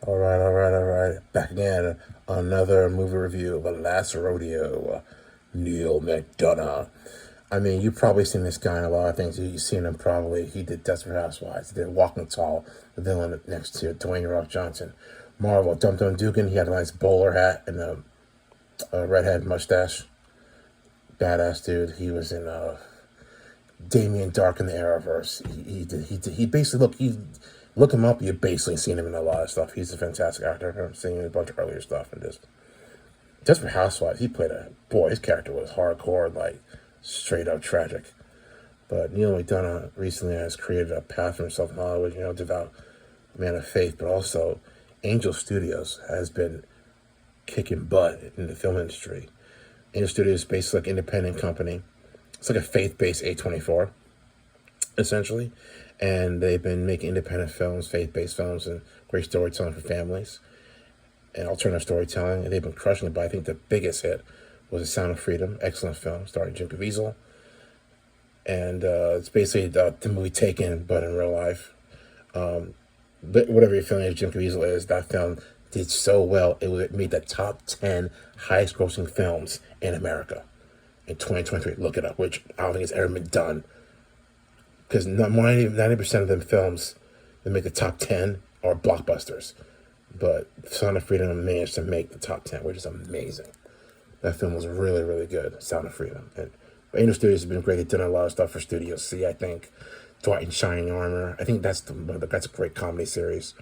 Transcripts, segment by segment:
All right. Back again. Another movie review of The Last Rodeo. Neil McDonough. I mean, you've probably seen this guy in a lot of things. You've seen him probably. He did Desperate Housewives. He did Walking Tall, the villain next to Dwayne Rock Johnson. Marvel, Dum Dum Dugan. He had a nice bowler hat and a redhead mustache. Badass dude. He was in Damien Dark in the Arrowverse. He basically look him up. You've basically seen him in a lot of stuff. He's a fantastic actor. I've seen him in a bunch of earlier stuff and just for Housewives. He played a boy. His character was hardcore, like straight up tragic. But Neil McDonough recently has created a path for himself in Hollywood. Devout man of faith, but also Angel Studios has been kicking butt in the film industry. Angel Studios is basically like an independent company. It's like a faith-based A24, essentially. And they've been making independent films, faith-based films, and great storytelling for families and alternative storytelling. And they've been crushing it. But I think the biggest hit was The Sound of Freedom, excellent film, starring Jim Caviezel. And it's basically the movie Taken, but in real life. But whatever your feeling of Jim Caviezel is, that film did so well. It made the top 10 highest grossing films in America in 2023. Look it up, which I don't think it's ever been done. Because 90% of them films that make the top 10 are blockbusters. But Sound of Freedom managed to make the top 10, which is amazing. That film was really, really good, Sound of Freedom. And Angel Studios has been great. They've done a lot of stuff for Studio C, I think. Dwight in Shining Armor. I think that's a great comedy series.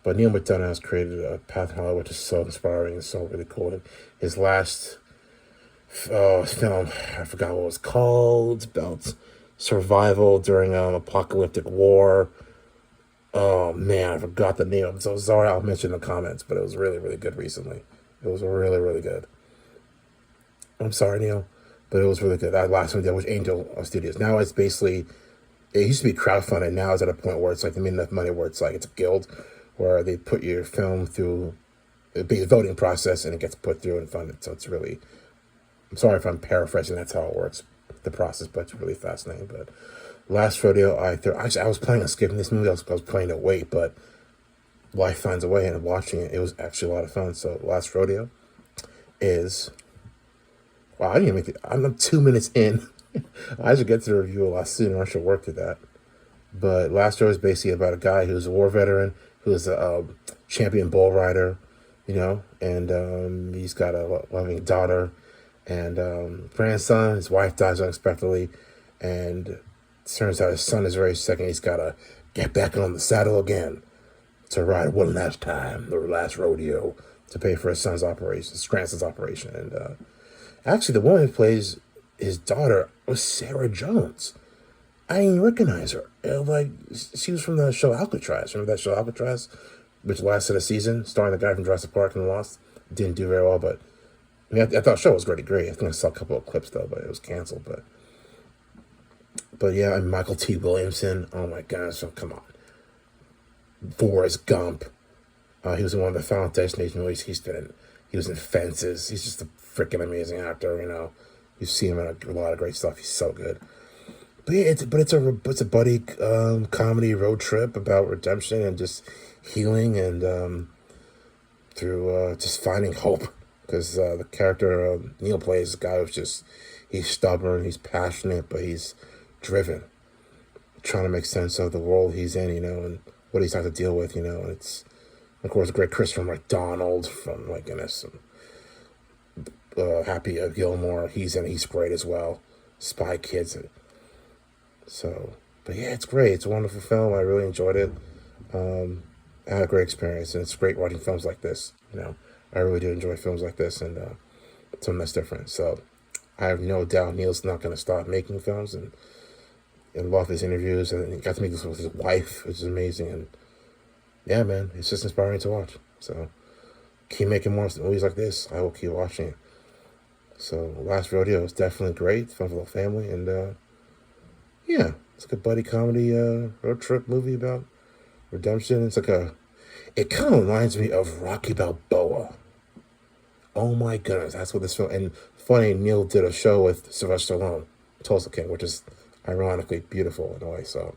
But Neil McDonough has created a path in Hollywood which is so inspiring and so really cool. His last film, I forgot what it was called. It's about survival during apocalyptic war. Oh man, I forgot the name. I'm so sorry. I'll mention in the comments, but it was really, really good recently. It was really, really good. I'm sorry, Neil, but it was really good. That last one did was Angel Studios. Now it's basically, it used to be crowdfunded. Now it's at a point where it's like they made enough money where it's like it's a guild where they put your film through a voting process and it gets put through and funded. So it's really, I'm sorry if I'm paraphrasing. That's how it works, the process, but it's really fascinating. But Last Rodeo, I was planning on skipping this movie. I was planning to wait, but life finds a way, and watching it, it was actually a lot of fun. So Last Rodeo is, wow, I didn't even make it. I'm 2 minutes in. I should get to the review a lot sooner. I should work to that. But Last Rodeo is basically about a guy who's a war veteran, who's a champion bull rider, and he's got a loving daughter and grandson. His wife dies unexpectedly, and turns out his son is very sick, and he's got to get back on the saddle again to ride one last time, the last rodeo, to pay for his son's operation, his grandson's operation. And actually, the woman who plays his daughter was Sarah Jones. I didn't recognize her. She was from the show Alcatraz. Remember that show Alcatraz, which lasted a season, starring the guy from Jurassic Park and Lost? Didn't do very well, but I thought the show was really great. I think I saw a couple of clips though, but it was canceled. But yeah, and Michael T. Williamson. Oh my gosh, so come on. Forrest Gump. He was in one of the Final Destination movies. He was in Fences. He's just a freaking amazing actor. You see him in a lot of great stuff. He's so good. But yeah, it's a buddy comedy road trip about redemption and just healing and through just finding hope. Because the character Neil plays, a guy who's he's stubborn, he's passionate, but he's driven, trying to make sense of the world he's in, and what he's had to deal with, and it's, of course, a great Christopher McDonald from, my goodness, Happy Gilmore, he's great as well, Spy Kids, but yeah, it's great, it's a wonderful film, I really enjoyed it, I had a great experience, and it's great watching films like this, I really do enjoy films like this, and something that's different, so I have no doubt Neil's not going to stop making films, and love his interviews, and he got to make this with his wife, which is amazing. And yeah, man, it's just inspiring to watch. So keep making more movies like this. I will keep watching it. So Last Rodeo is definitely great. Fun for the family, and yeah, it's like a buddy comedy road trip movie about redemption. It kind of reminds me of Rocky Balboa. Oh my goodness, that's what this film. And funny, Neil did a show with Sylvester Stallone, Tulsa King, which is ironically beautiful in a way. So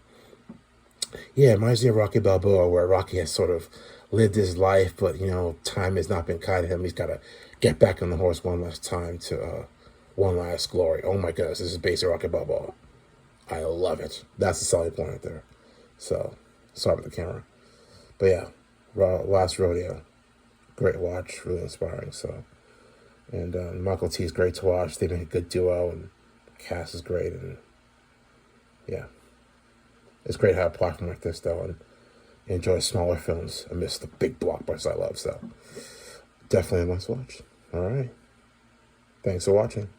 Yeah, it reminds me of Rocky Balboa, where Rocky has sort of lived his life, but time has not been kind to him. He's got to get back on the horse one last time to one last glory. Oh my goodness, this is based on Rocky Balboa. I love it. That's the selling point right there. So, sorry about the camera, but yeah, last rodeo, great watch, really inspiring. So, and Michael T is great to watch. They make a good duo, and the cast is great, and yeah, it's great to have a platform like this though, and enjoy smaller films amidst the big blockbusters I love. So definitely a must watch. All right. Thanks for watching.